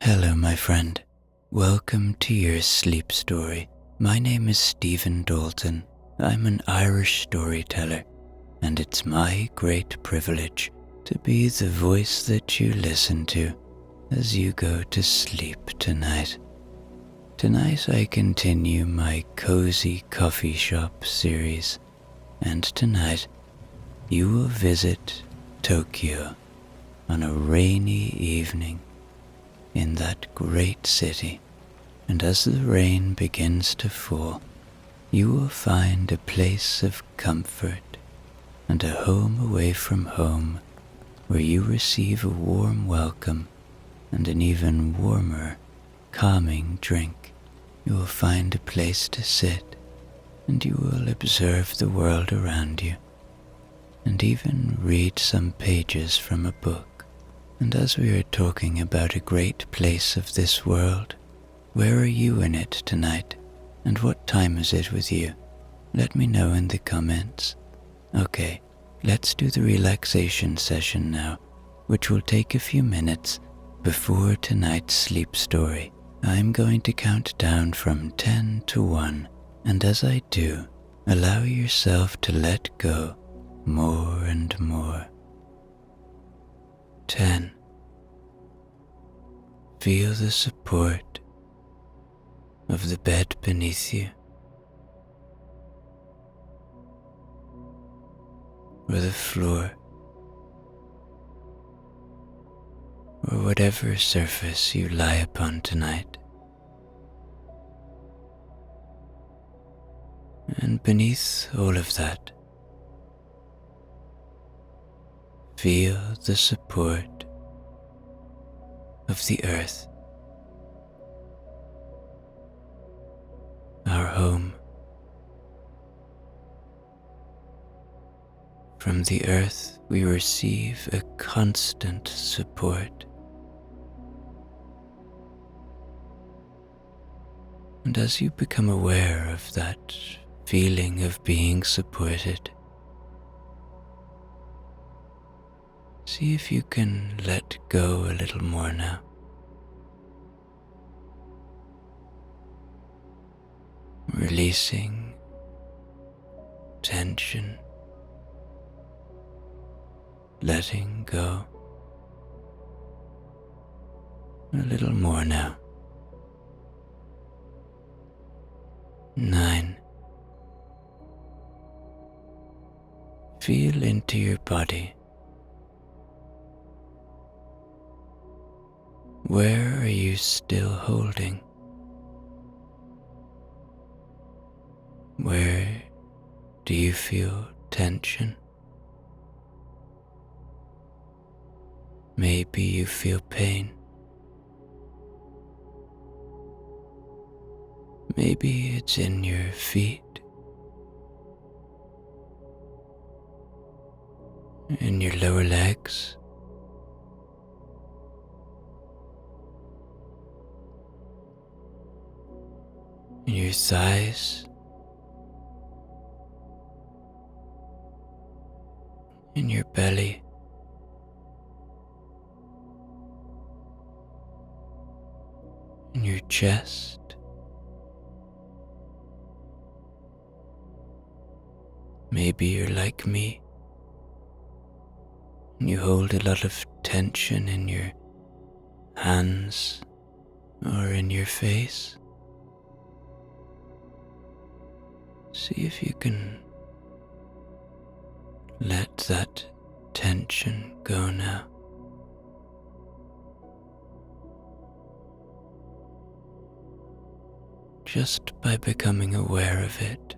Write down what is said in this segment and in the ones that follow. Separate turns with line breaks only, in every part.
Hello, my friend. Welcome to your sleep story. My name is Stephen Dalton. I'm an Irish storyteller, and it's my great privilege to be the voice that you listen to as you go to sleep tonight. Tonight I continue my cozy coffee shop series, and tonight you will visit Tokyo on a rainy evening in that great city, and as the rain begins to fall, you will find a place of comfort and a home away from home where you receive a warm welcome and an even warmer, calming drink. You will find a place to sit, and you will observe the world around you, and even read some pages from a book. And as we are talking about a great place of this world, where are you in it tonight? And what time is it with you? Let me know in the comments. Okay, let's do the relaxation session now, which will take a few minutes before tonight's sleep story. I'm going to count down from 10 to 1, and as I do, allow yourself to let go more and more. 10. Feel the support of the bed beneath you, or the floor, or whatever surface you lie upon tonight. And beneath all of that, feel the support of the earth, our home. From the earth we receive a constant support. And as you become aware of that feeling of being supported, see if you can let go a little more now. Releasing tension, letting go. A little more now. 9. Feel into your body. Where are you still holding? Where do you feel tension? Maybe you feel pain. Maybe it's in your feet, in your lower legs, in your thighs, in your belly, in your chest. Maybe you're like me, and you hold a lot of tension in your hands or in your face. See if you can let that tension go now. Just by becoming aware of it,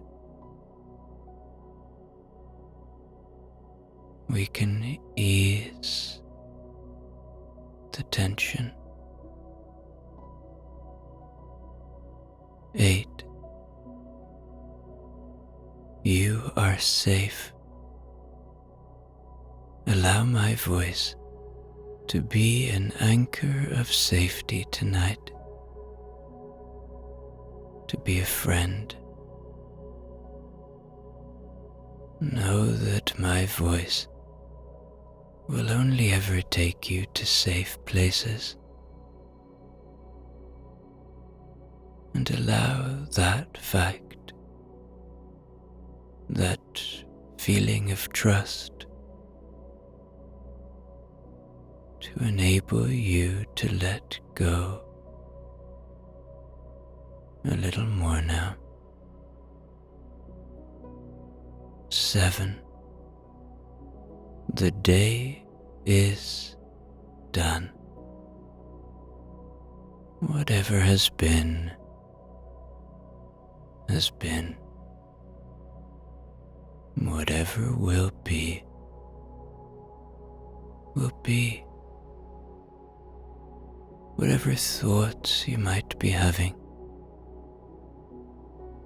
we can ease the tension. 8. You are safe. Allow my voice to be an anchor of safety tonight, to be a friend. Know that my voice will only ever take you to safe places. and allow that fact, that feeling of trust, to enable you to let go a little more now. 7. The day is done. Whatever has been, has been. Whatever will be, will be. Whatever thoughts you might be having,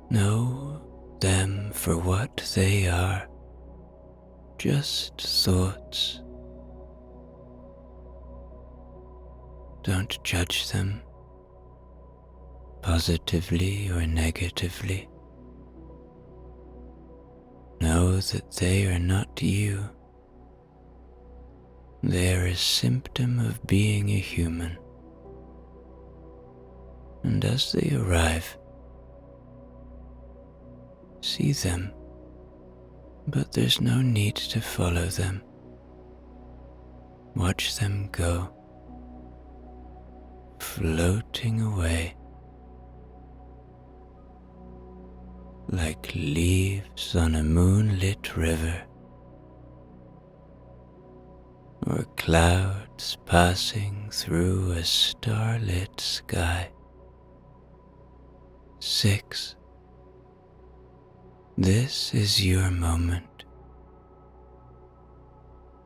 know them for what they are, just thoughts. Don't judge them, positively or negatively. Know that they are not you. They are a symptom of being a human. And as they arrive, see them, but there's no need to follow them. Watch them go, floating away like leaves on a moonlit river, or clouds passing through a starlit sky. 6. This is your moment.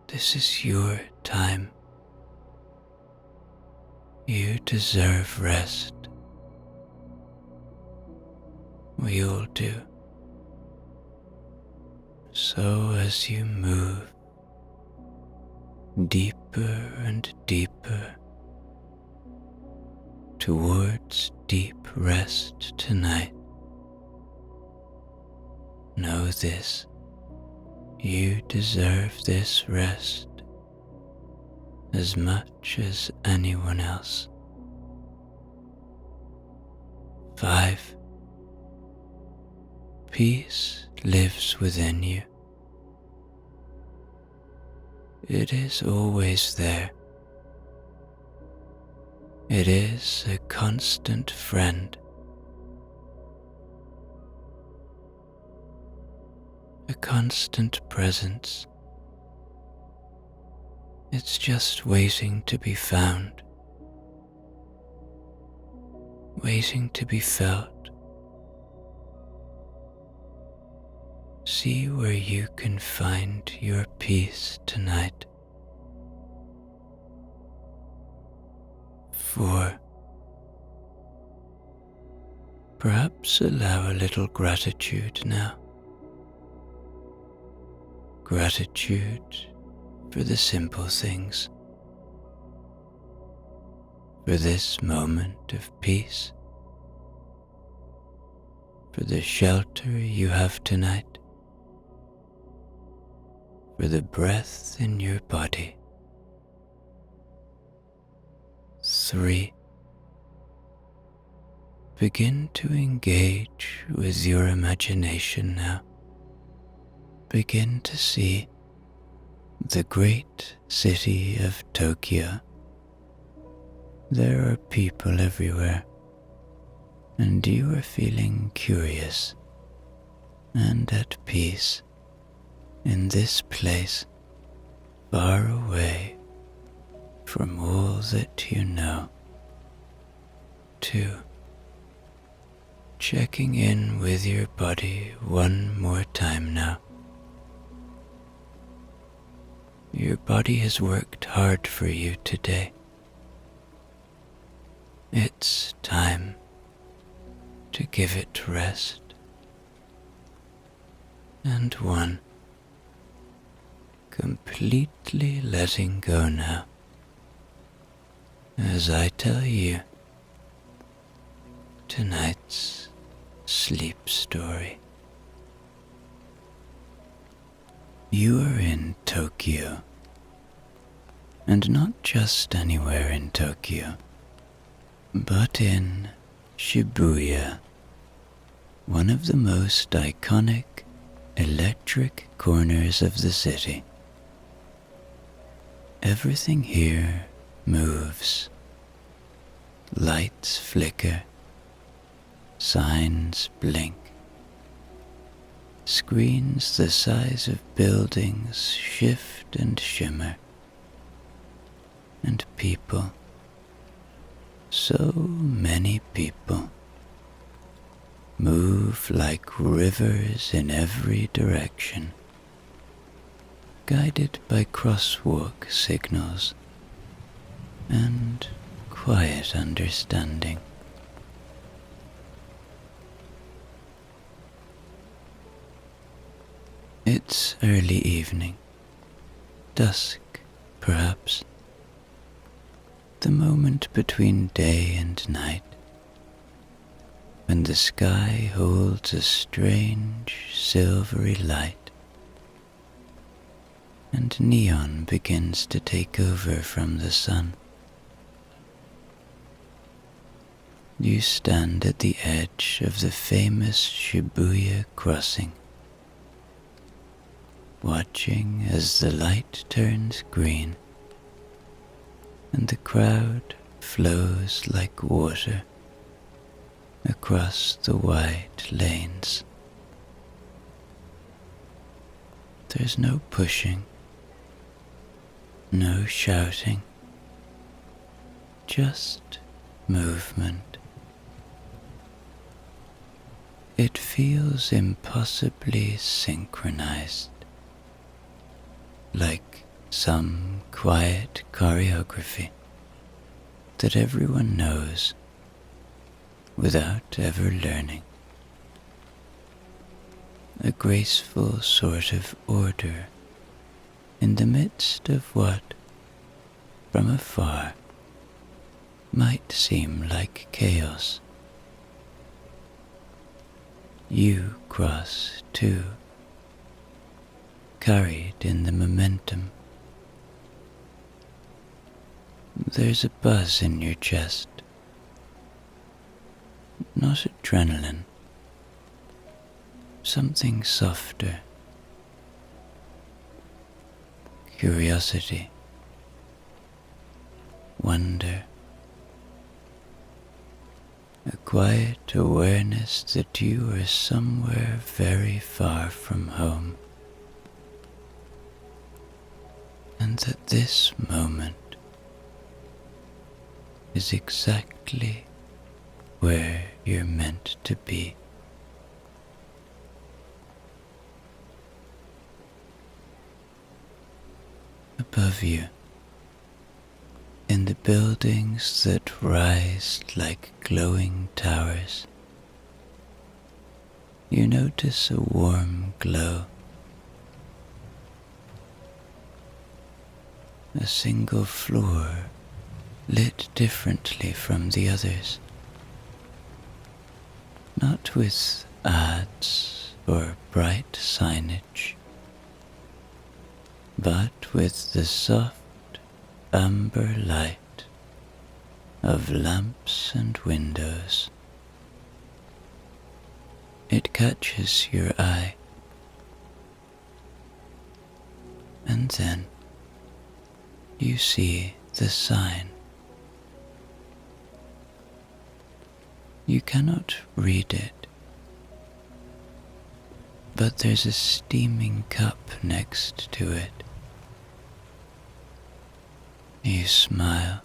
This is your time. You deserve rest. We all do. So as you move deeper and deeper towards deep rest tonight, know this: you deserve this rest as much as anyone else. 5. Peace lives within you. It is always there. It is a constant friend. A constant presence. It's just waiting to be found, waiting to be felt. See where you can find your peace tonight. 4. Perhaps allow a little gratitude now. Gratitude for the simple things, for this moment of peace, for the shelter you have tonight, for the breath in your body. 3. Begin to engage with your imagination now. Begin to see the great city of Tokyo. There are people everywhere, and you are feeling curious and at peace in this place, far away from all that you know. 2. Checking in with your body one more time now. Your body has worked hard for you today. It's time to give it rest. And 1. Completely letting go now, as I tell you tonight's sleep story. You are in Tokyo, and not just anywhere in Tokyo, but in Shibuya, one of the most iconic, electric corners of the city. Everything here moves. Lights flicker, signs blink. Screens the size of buildings shift and shimmer. And people, so many people, move like rivers in every direction, guided by crosswalk signals and quiet understanding. It's early evening, dusk perhaps, the moment between day and night, when the sky holds a strange silvery light, and neon begins to take over from the sun. You stand at the edge of the famous Shibuya Crossing, watching as the light turns green and the crowd flows like water across the wide lanes. There's no pushing, no shouting, just movement. It feels impossibly synchronized, like some quiet choreography that everyone knows without ever learning. A graceful sort of order in the midst of what, from afar, might seem like chaos. You cross too, carried in the momentum. There's a buzz in your chest, not adrenaline, something softer, curiosity, wonder, a quiet awareness that you are somewhere very far from home, and that this moment is exactly where you're meant to be. Above you, in the buildings that rise like glowing towers, you notice a warm glow. A single floor lit differently from the others, not with ads or bright signage, but with the soft amber light of lamps and windows. It catches your eye, and then you see the sign. You cannot read it, but there's a steaming cup next to it. You smile.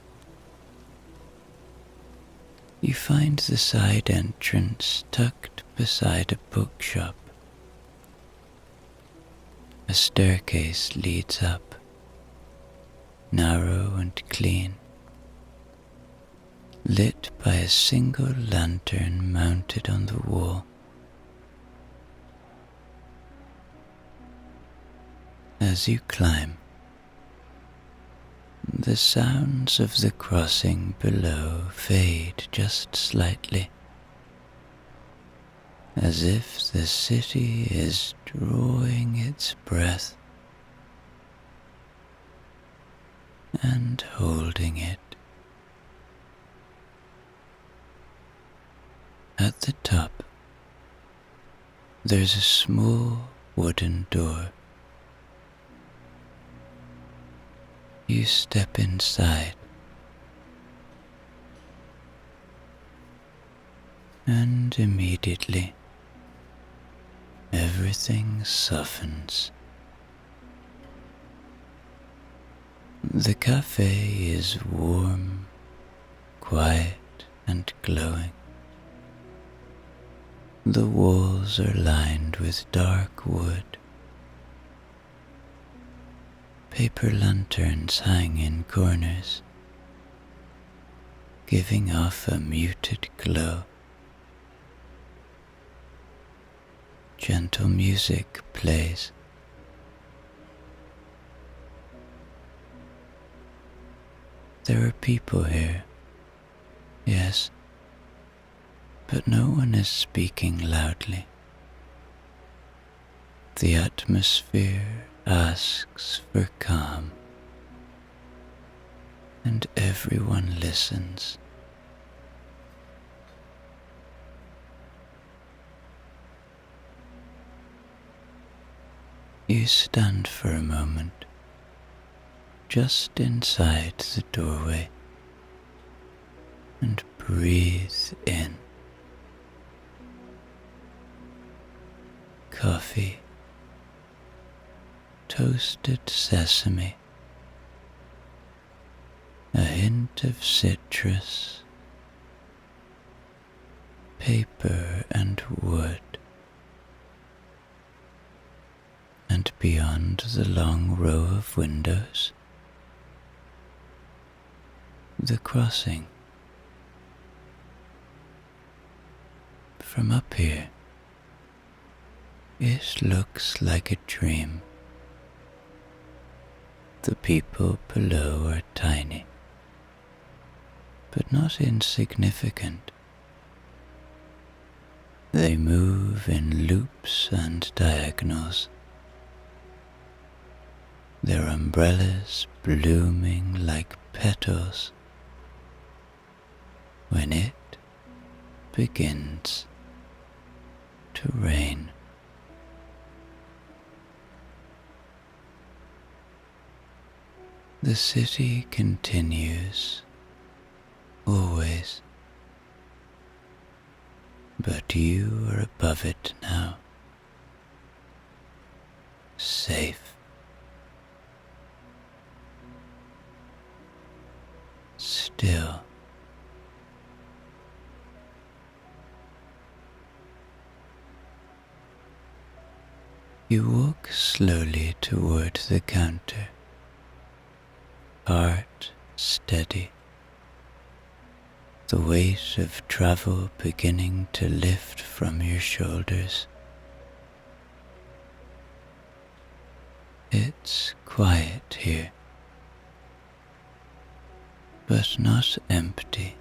You find the side entrance tucked beside a bookshop. A staircase leads up, narrow and clean, lit by a single lantern mounted on the wall. As you climb, the sounds of the crossing below fade just slightly, as if the city is drawing its breath and holding it. At the top, there's a small wooden door. You step inside, and immediately everything softens. The cafe is warm, quiet, and glowing. The walls are lined with dark wood. Paper lanterns hang in corners, giving off a muted glow. Gentle music plays. There are people here, yes, but no one is speaking loudly. The atmosphere asks for calm, and everyone listens. You stand for a moment, just inside the doorway, and breathe in. Coffee, toasted sesame, a hint of citrus, paper and wood. And beyond the long row of windows, the crossing. From up here, it looks like a dream. The people below are tiny, but not insignificant. They move in loops and diagonals, their umbrellas blooming like petals when it begins to rain. The city continues, always, but you are above it now, safe. Still. You walk slowly toward the counter, heart steady, the weight of travel beginning to lift from your shoulders. It's quiet here, but not empty,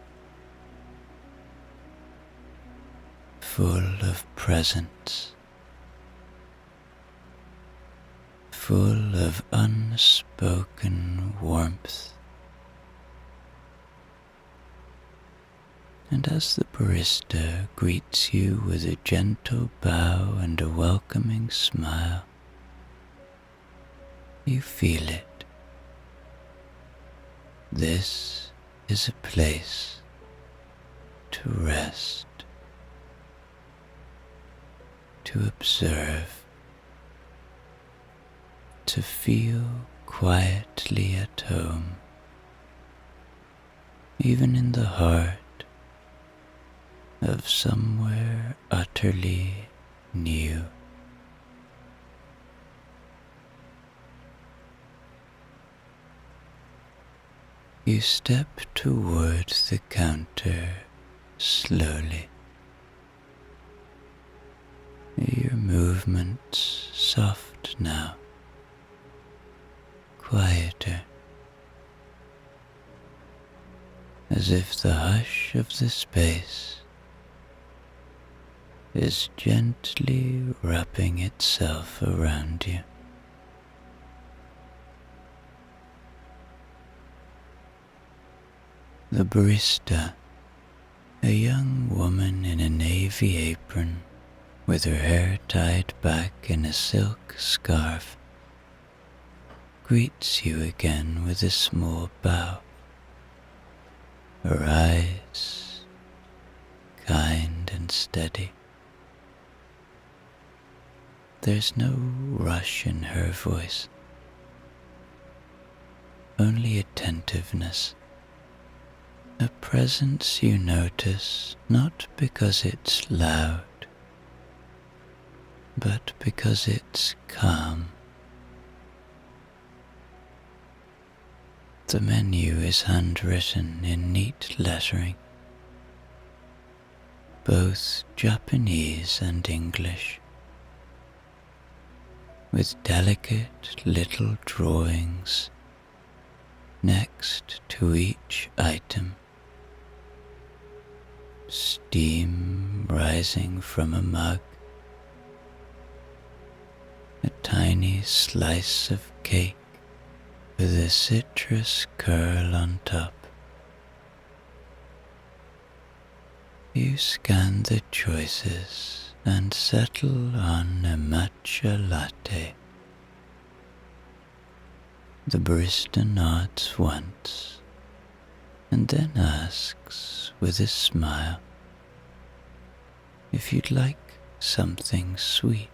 full of presence, full of unspoken warmth. And as the barista greets you with a gentle bow and a welcoming smile, you feel it. This is a place to rest, to observe, to feel quietly at home, even in the heart of somewhere utterly new. You step toward the counter slowly, your movements soft now, quieter, as if the hush of the space is gently wrapping itself around you. The barista, A young woman in a navy apron, with her hair tied back in a silk scarf, greets you again with a small bow. Her eyes kind and steady. There's no rush in her voice, only attentiveness, a presence you notice not because it's loud, but because it's calm. The menu is handwritten in neat lettering, both Japanese and English, with delicate little drawings next to each item. Steam rising from a mug, a tiny slice of cake with a citrus curl on top. You scan the choices and settle on a matcha latte. The barista nods once and then asks with a smile if you'd like something sweet.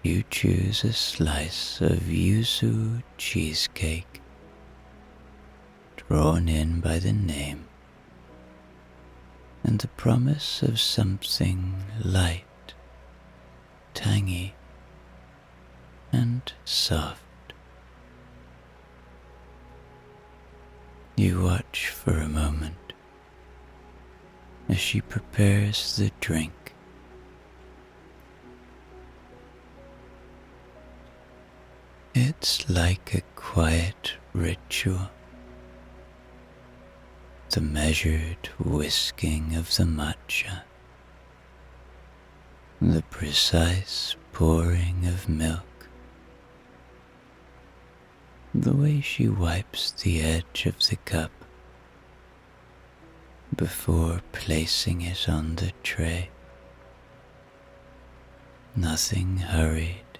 You choose a slice of yuzu cheesecake, drawn in by the name, and the promise of something light, tangy, and soft. You watch for a moment as she prepares the drink. It's like a quiet ritual, the measured whisking of the matcha, the precise pouring of milk, the way she wipes the edge of the cup before placing it on the tray. Nothing hurried,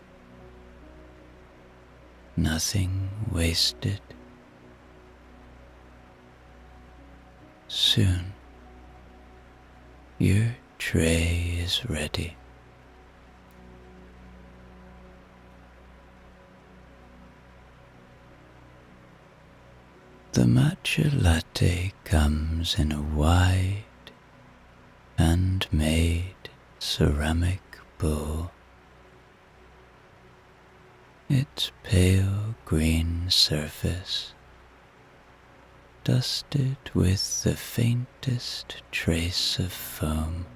nothing wasted. Soon, your tray is ready. The matcha latte comes in a wide, handmade ceramic bowl. Its pale green surface dusted with the faintest trace of foam.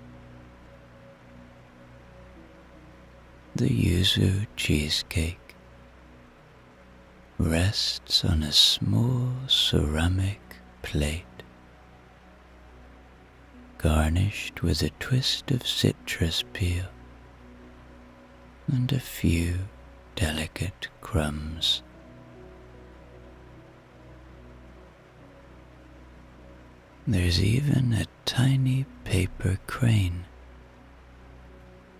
The yuzu cheesecake rests on a small ceramic plate, garnished with a twist of citrus peel and a few delicate crumbs. There's even a tiny paper crane,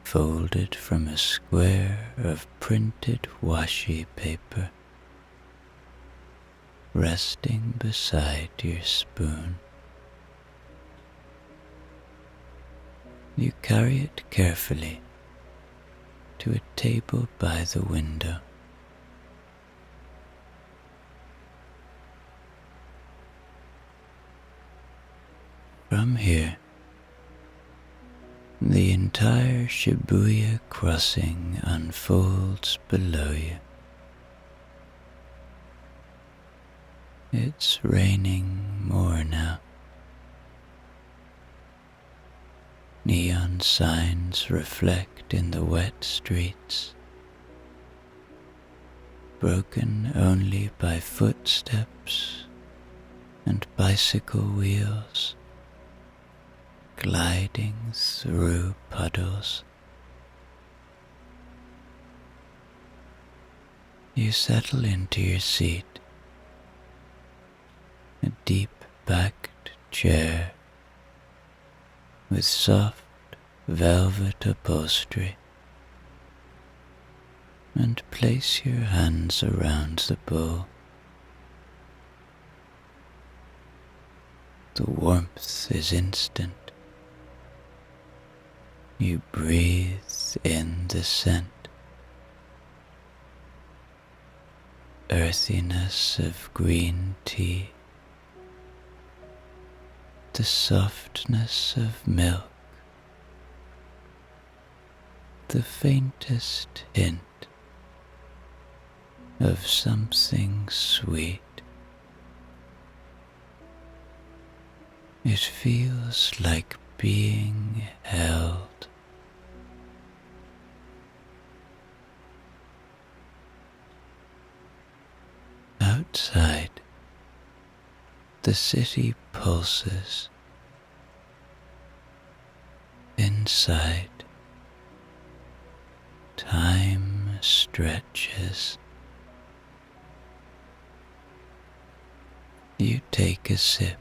folded from a square of printed washi paper, resting beside your spoon. You carry it carefully to a table by the window. From here, the entire Shibuya Crossing unfolds below you. It's raining more now. Neon signs reflect in the wet streets, broken only by footsteps and bicycle wheels gliding through puddles. You settle into your seat, a deep-backed chair with soft velvet upholstery and place your hands around the bowl. The warmth is instant. You breathe in the scent, earthiness of green tea, the softness of milk, the faintest hint of something sweet. It feels like being held. Outside, the city pulses. Inside, time stretches. You take a sip.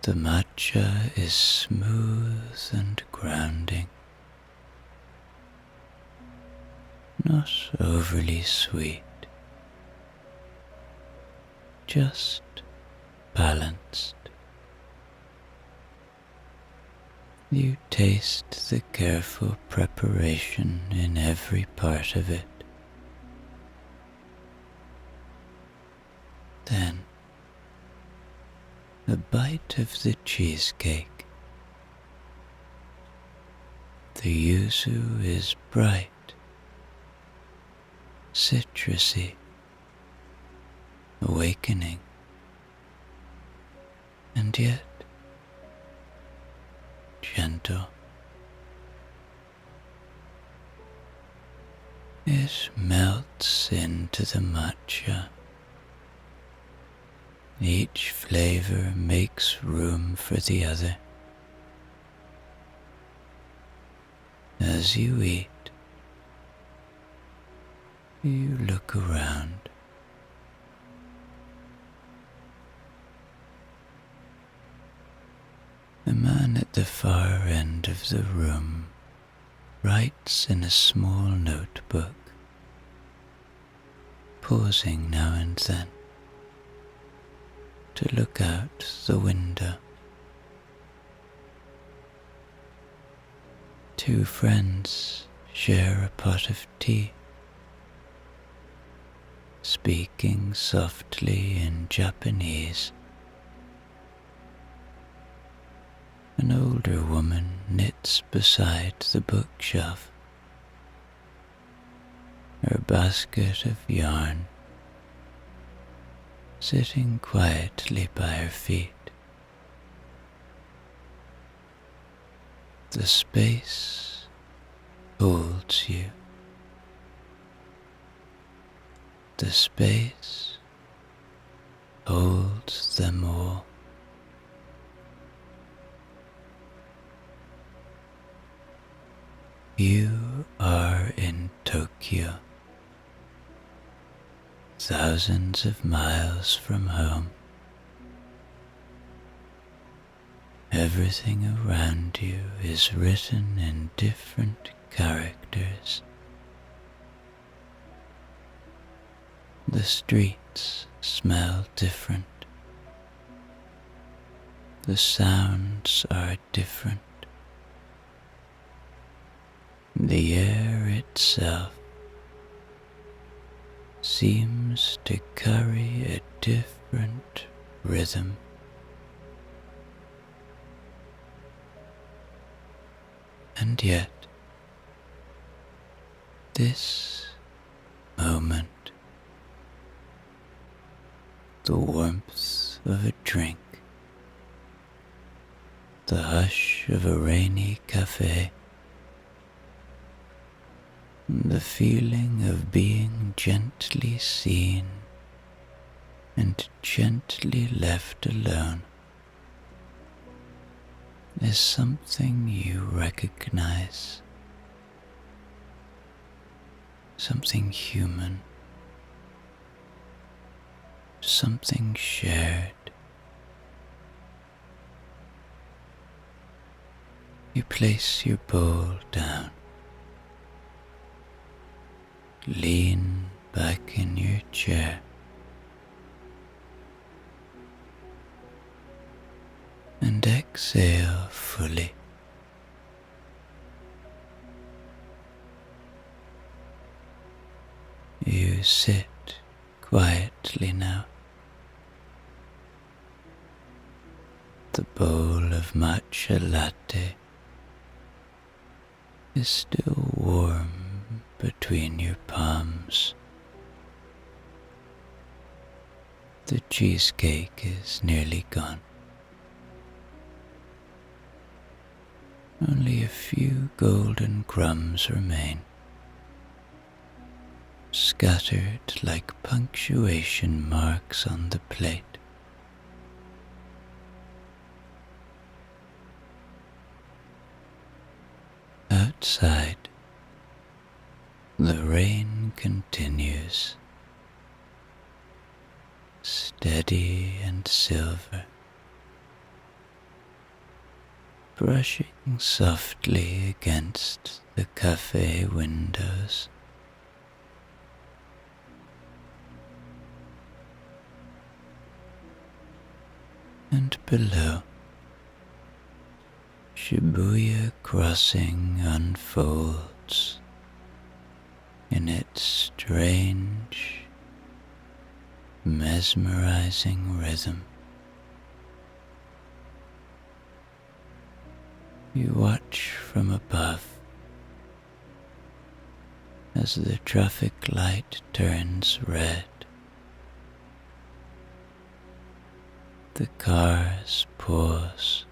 The matcha is smooth and grounding, not overly sweet, just balanced. You taste the careful preparation in every part of it. Then, a bite of the cheesecake. The yuzu is bright, citrusy, awakening, and yet gentle. It melts into the matcha. Each flavor makes room for the other. As you eat, you look around. The man at the far end of the room writes in a small notebook, pausing now and then to look out the window. Two friends share a pot of tea, speaking softly in Japanese. An older woman knits beside the bookshelf, her basket of yarn sitting quietly by her feet. The space holds you. The space holds them all. You are in Tokyo, thousands of miles from home. Everything around you is written in different characters. The streets smell different. The sounds are different. The air itself seems to carry a different rhythm. And yet, this moment, the warmth of a drink, the hush of a rainy cafe, the feeling of being gently seen and gently left alone is something you recognize, something human, something shared. You place your bowl down, lean back in your chair, and exhale fully. You sit quietly now. The bowl of matcha latte is still warm between your palms. The cheesecake is nearly gone. Only a few golden crumbs remain, scattered like punctuation marks on the plate. Outside, the rain continues, steady and silver, brushing softly against the cafe windows. And below, Shibuya Crossing unfolds in its strange, mesmerizing rhythm. You watch from above as the traffic light turns red. The cars pause.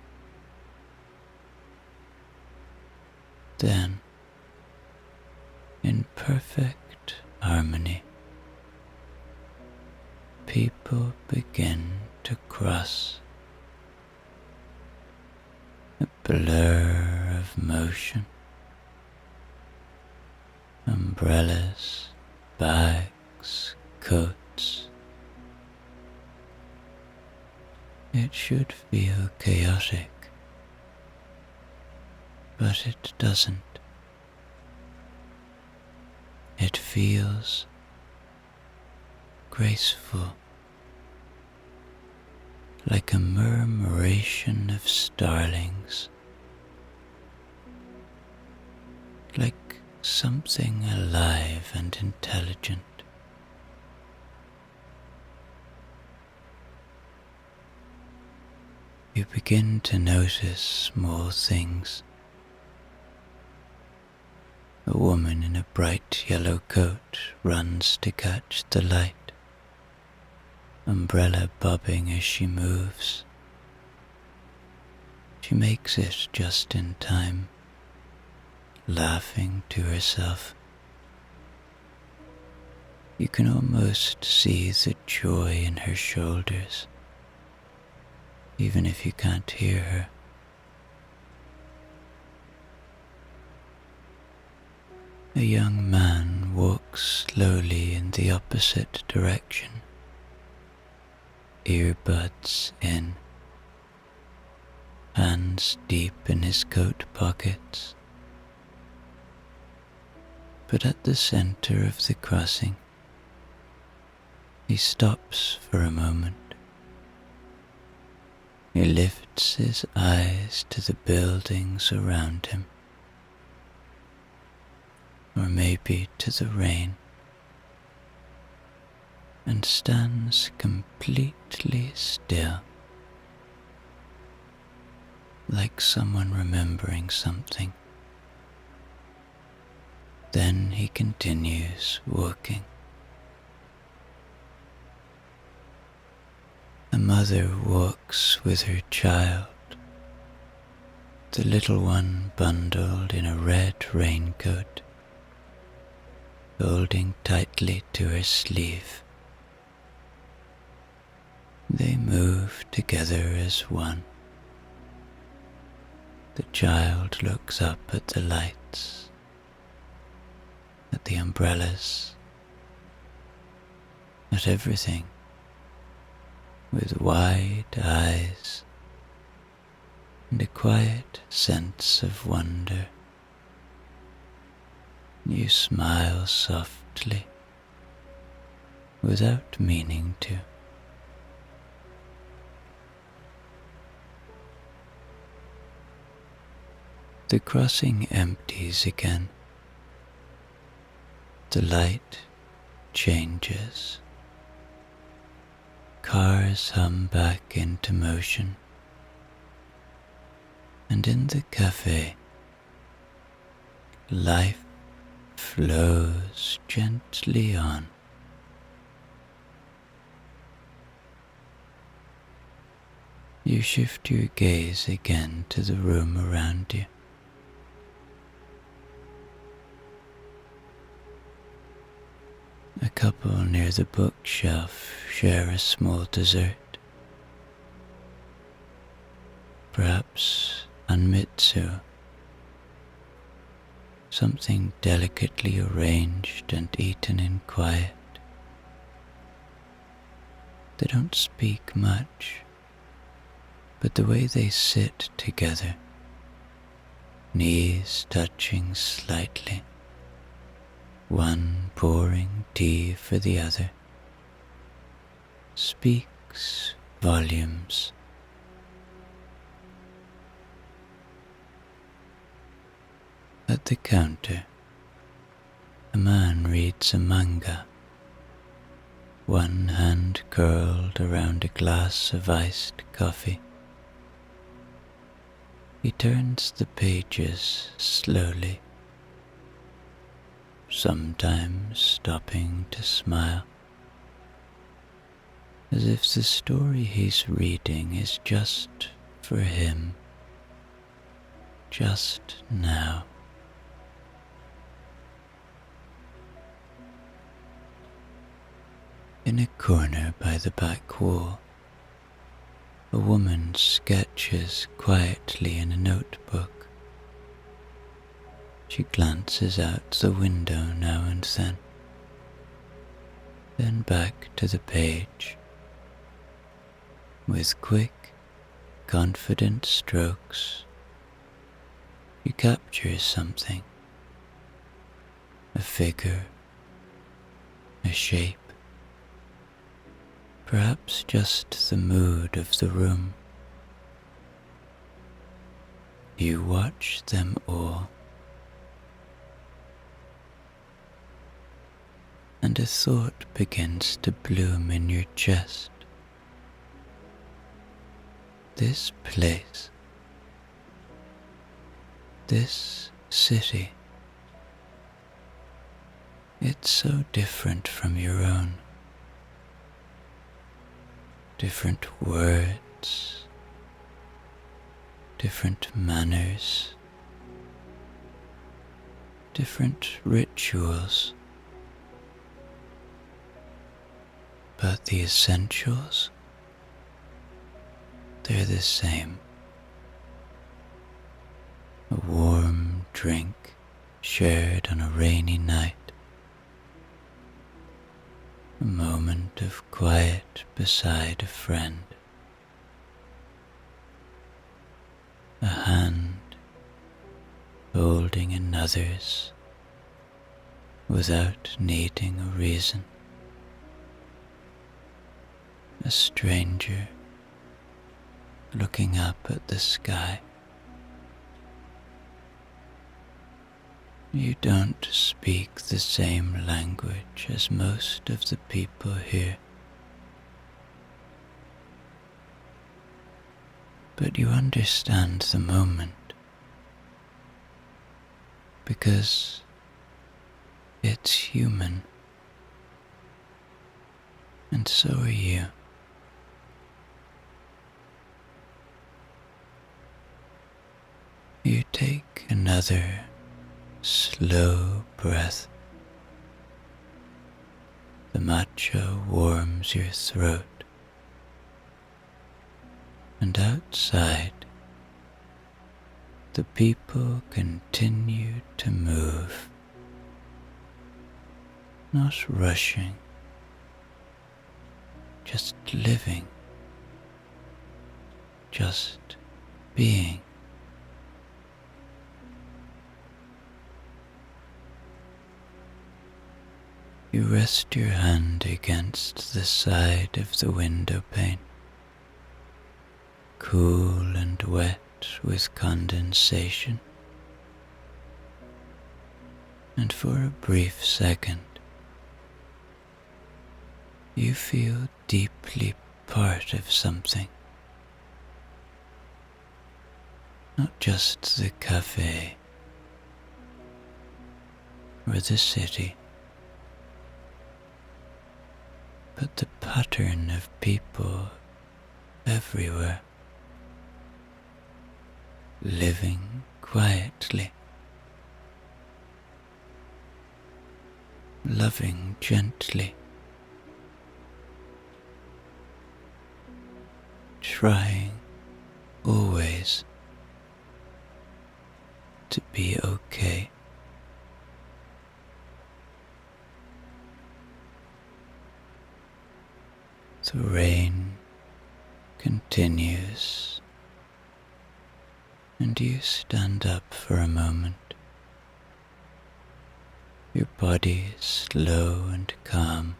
Then, in perfect harmony, people begin to cross, a blur of motion. Umbrellas, bags, coats. It should feel chaotic, but it doesn't. It feels graceful, like a murmuration of starlings, like something alive and intelligent. You begin to notice small things. A woman in a bright yellow coat runs to catch the light, umbrella bobbing as she moves. She makes it just in time, laughing to herself. You can almost see the joy in her shoulders, even if you can't hear her. A young man walks slowly in the opposite direction, earbuds in, hands deep in his coat pockets. But at the center of the crossing, he stops for a moment. He lifts his eyes to the buildings around him, or maybe to the rain, and stands completely still, like someone remembering something. Then he continues walking. A mother walks with her child, the little one bundled in a red raincoat, holding tightly to her sleeve. They move together as one. The child looks up at the lights, at the umbrellas, at everything, with wide eyes. and a quiet sense of wonder. You smile softly, without meaning to. The crossing empties again. The light changes. Cars hum back into motion. And in the cafe, life flows gently on. You shift your gaze again to the room around you. A couple near the bookshelf share a small dessert. Perhaps anmitsu, something delicately arranged and eaten in quiet. They don't speak much, but the way they sit together, knees touching slightly, one pouring tea for the other, speaks volumes. At the counter, a man reads a manga, one hand curled around a glass of iced coffee. He turns the pages slowly, sometimes stopping to smile, as if the story he's reading is just for him, just now. In a corner by the back wall, a woman sketches quietly in a notebook. She glances out the window now and then back to the page. With quick, confident strokes, you capture something, a figure, a shape, perhaps just the mood of the room. You watch them all, and a thought begins to bloom in your chest. This place, this city, it's so different from your own. Different words, different manners, different rituals. But the essentials, they're the same. A warm drink shared on a rainy night. A moment of quiet beside a friend. A hand holding another's without needing a reason. A stranger looking up at the sky. You don't speak the same language as most of the people here, but you understand the moment because it's human, and so are you. You take another slow breath. The matcha warms your throat, and outside, the people continue to move, not rushing, just living, just being. You rest your hand against the side of the window pane, cool and wet with condensation, and for a brief second you feel deeply part of something, not just the cafe or the city, but the pattern of people everywhere, living quietly, loving gently, trying always to be okay. The rain continues, and you stand up for a moment. Your body slow and calm,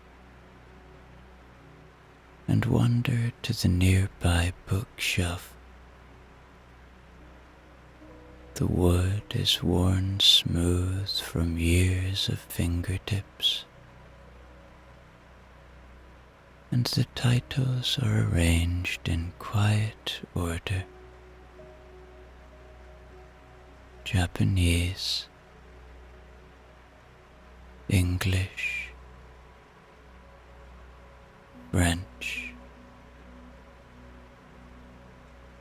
and wander to the nearby bookshelf. The wood is worn smooth from years of fingertips, and the titles are arranged in quiet order. Japanese, English, French,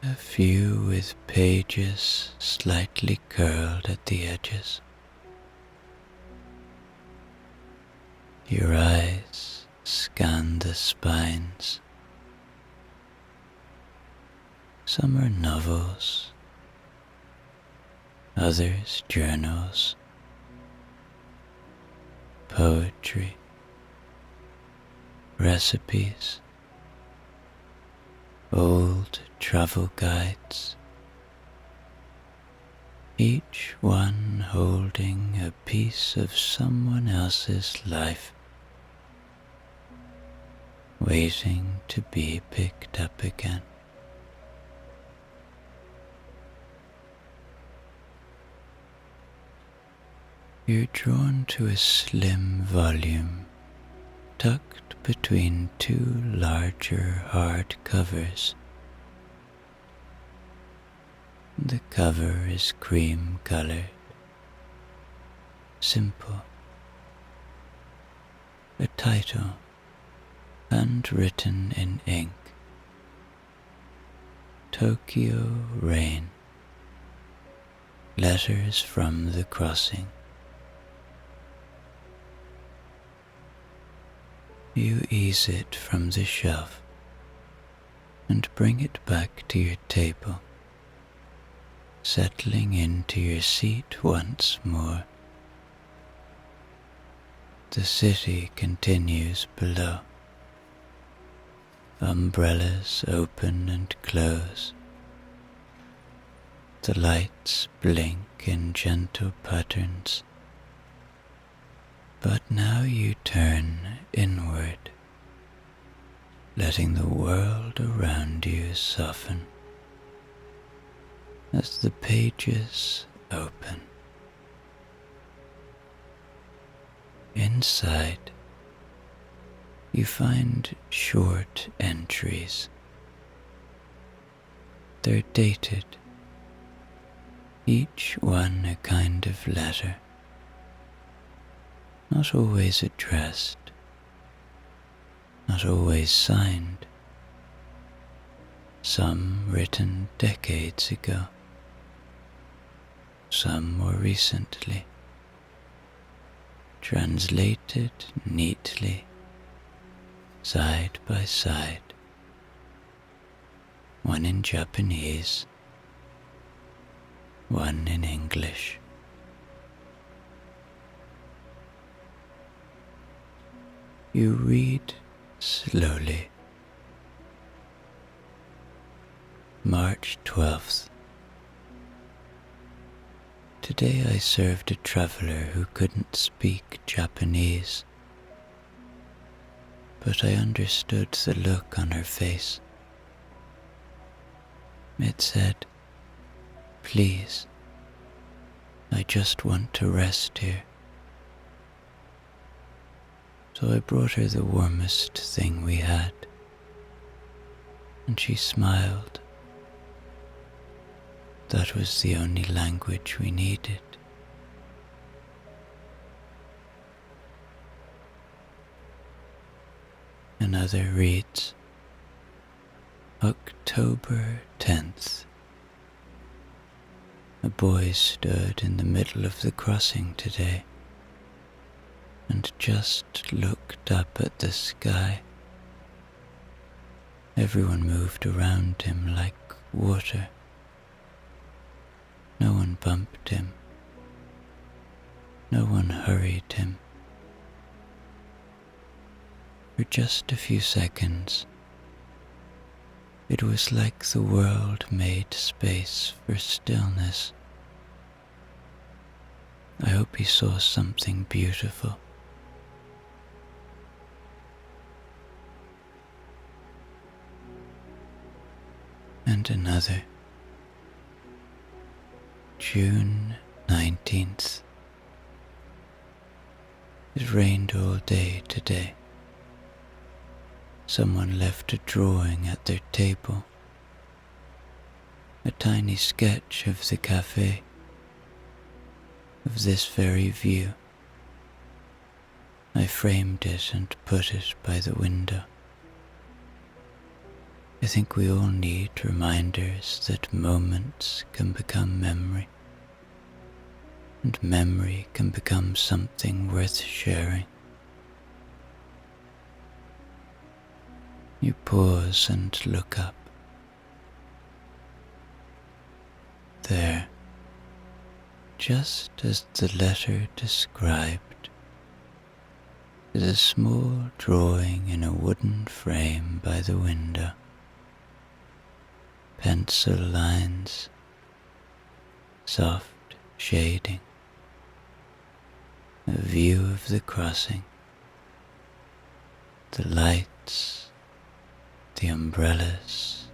a few with pages slightly curled at the edges. Your eyes scan the spines. Some are novels, others journals, poetry, recipes, old travel guides, each one holding a piece of someone else's life, waiting to be picked up again. You're drawn to a slim volume tucked between two larger hard covers. The cover is cream-colored, simple. A title, handwritten in ink, Tokyo Rain, letters from the crossing. You ease it from the shelf and bring it back to your table, settling into your seat once more. The city continues below. Umbrellas open and close. The lights blink in gentle patterns. But now you turn inward, letting the world around you soften as the pages open. Inside, you find short entries. They're dated, each one a kind of letter, not always addressed, not always signed, some written decades ago, some more recently, translated neatly, side by side, one in Japanese, one in English. You read slowly. March 12th, Today I served a traveler who couldn't speak Japanese, but I understood the look on her face. It said, "Please, I just want to rest here." So I brought her the warmest thing we had, and she smiled. That was the only language we needed. Another reads, October 10th. A boy stood in the middle of the crossing today and just looked up at the sky. Everyone moved around him like water. No one bumped him. No one hurried him. For just a few seconds, it was like the world made space for stillness. I hope he saw something beautiful. And another, June 19th. It rained all day today. Someone left a drawing at their table, a tiny sketch of the cafe, of this very view. I framed it and put it by the window. I think we all need reminders that moments can become memory, and memory can become something worth sharing. You pause and look up. There, just as the letter described, is a small drawing in a wooden frame by the window. Pencil lines, soft shading, a view of the crossing, the lights, the umbrellas,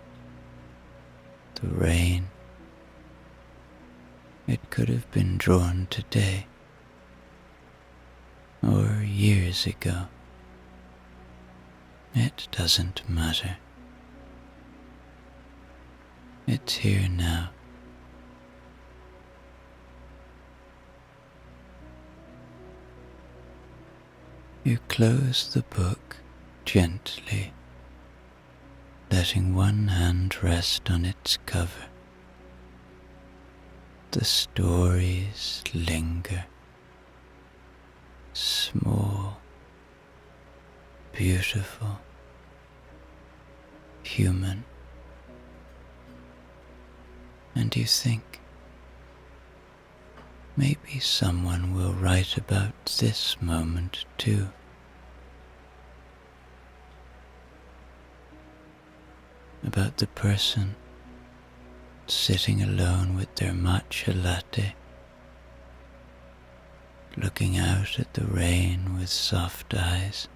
the rain. It could have been drawn today or years ago. It doesn't matter. It's here now. You close the book gently, letting one hand rest on its cover. The stories linger, small, beautiful, human. And you think, maybe someone will write about this moment too. About the person sitting alone with their matcha latte, looking out at the rain with soft eyes,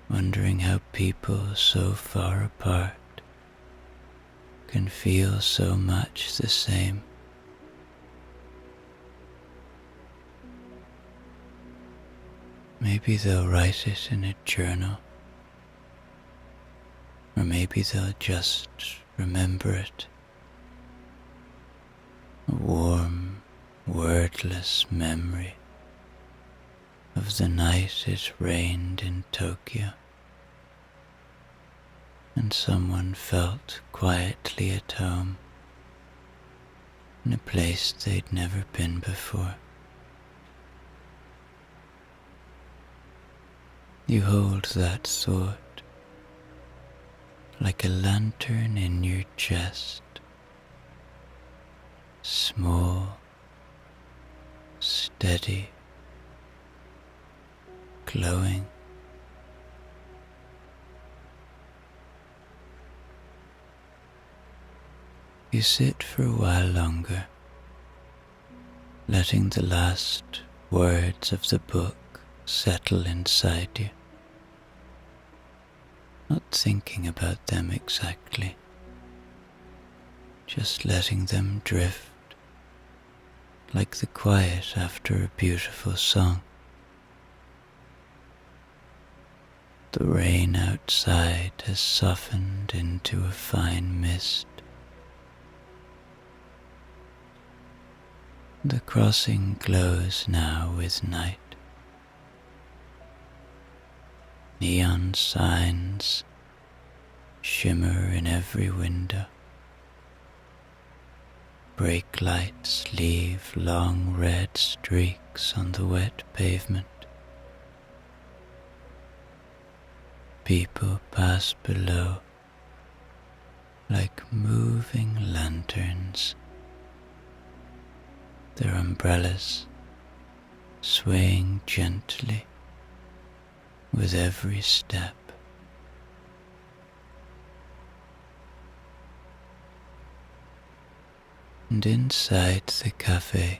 wondering how people so far apart can feel so much the same. Maybe they'll write it in a journal, or maybe they'll just remember it. A warm, wordless memory of the night it rained in Tokyo, and someone felt quietly at home in a place they'd never been before. You hold that thought like a lantern in your chest, small, steady, glowing. You sit for a while longer, letting the last words of the book settle inside you, not thinking about them exactly, just letting them drift like the quiet after a beautiful song. The rain outside has softened into a fine mist. The crossing glows now with night. Neon signs shimmer in every window. Brake lights leave long red streaks on the wet pavement. People pass below like moving lanterns, their umbrellas swaying gently with every step. And inside the cafe,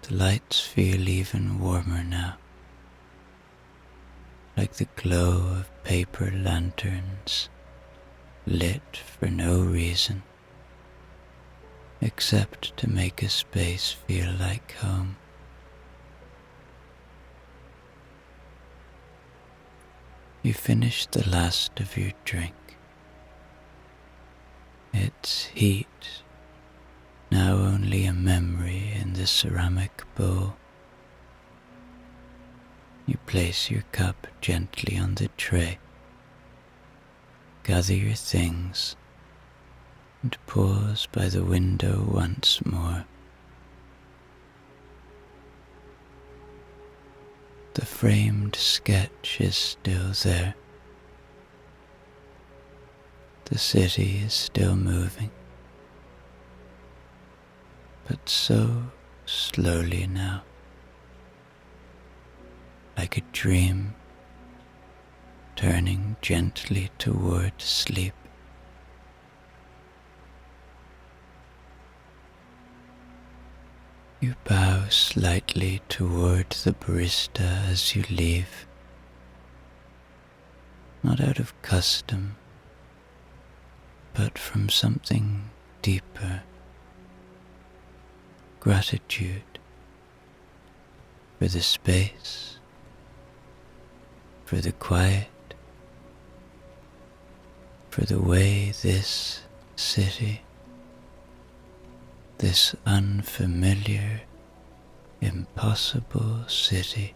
the lights feel even warmer now, like the glow of paper lanterns lit for no reason except to make a space feel like home. You finish the last of your drink. Its heat, now only a memory in the ceramic bowl. You place your cup gently on the tray, gather your things, and pause by the window once more. The framed sketch is still there. The city is still moving, but so slowly now, like a dream turning gently toward sleep. You bow slightly toward the barista as you leave, not out of custom, but from something deeper, gratitude for the space, for the quiet, for the way this city, this unfamiliar, impossible city,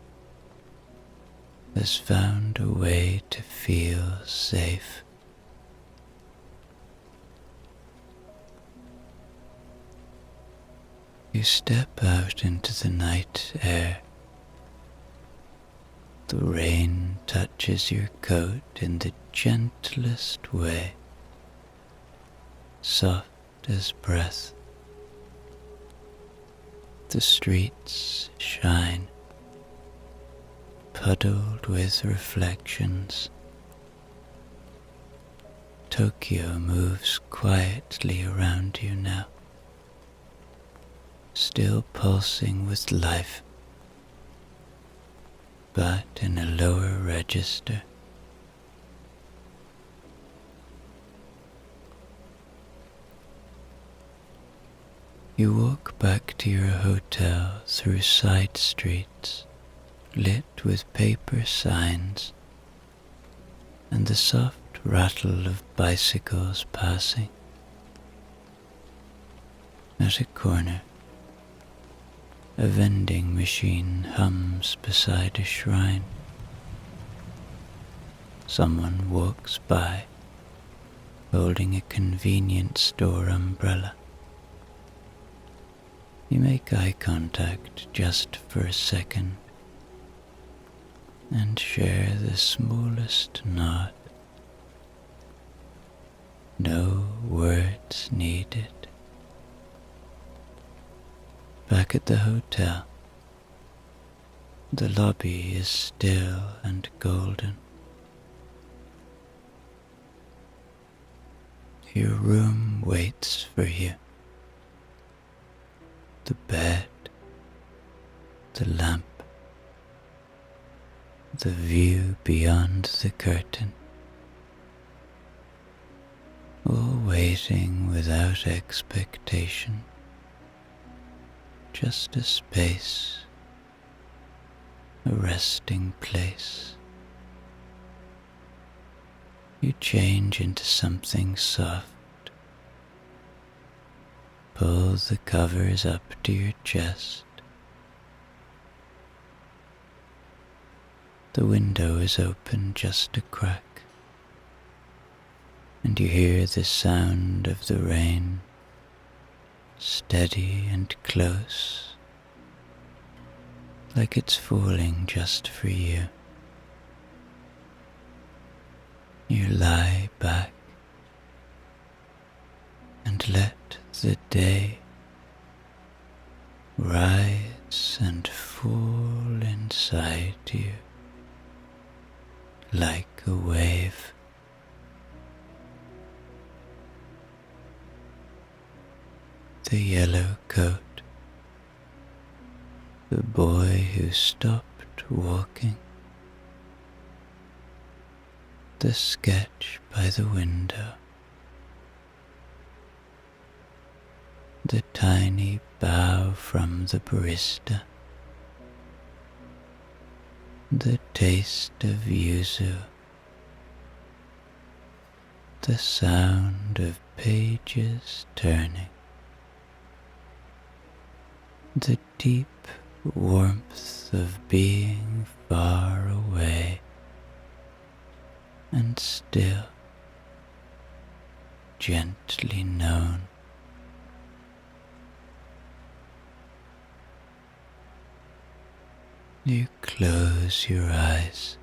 has found a way to feel safe. You step out into the night air. The rain touches your coat in the gentlest way, soft as breath. The streets shine, puddled with reflections. Tokyo moves quietly around you now, still pulsing with life, but in a lower register. You walk back to your hotel through side streets lit with paper signs and the soft rattle of bicycles passing. At a corner, a vending machine hums beside a shrine. Someone walks by, holding a convenience store umbrella. You make eye contact just for a second and share the smallest nod. No words needed. Back at the hotel, the lobby is still and golden. Your room waits for you. The bed, the lamp, the view beyond the curtain, all waiting without expectation, just a space, a resting place. You change into something soft. Pull the covers up to your chest. The window is open just a crack, and you hear the sound of the rain, steady and close, like it's falling just for you. You lie back and let the day rise and fall inside you like a wave. The yellow coat, the boy who stopped walking, the sketch by the window, the tiny bow from the barista, the taste of yuzu, the sound of pages turning, the deep warmth of being far away and still, gently known. You close your eyes,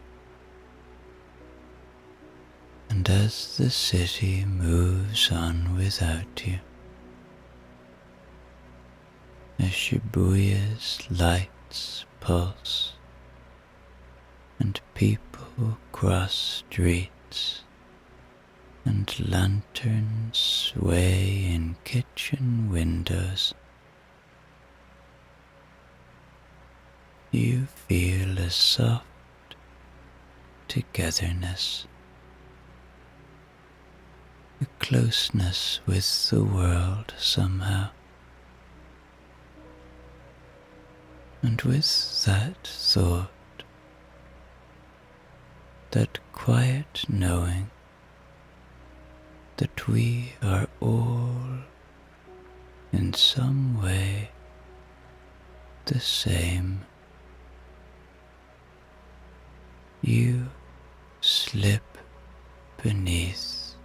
and as the city moves on without you, as Shibuya's lights pulse, and people cross streets, and lanterns sway in kitchen windows, you feel a soft togetherness, a closeness with the world somehow. And with that thought, that quiet knowing that we are all in some way the same, you slip beneath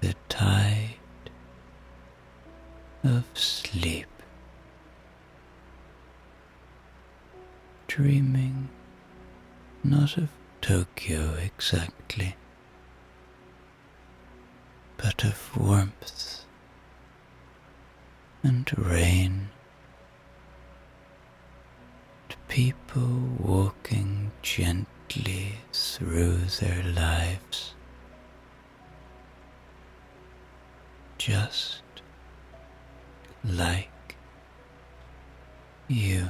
the tide of sleep, dreaming not of Tokyo exactly, but of warmth and rain, and people walking gently through their lives, just like you.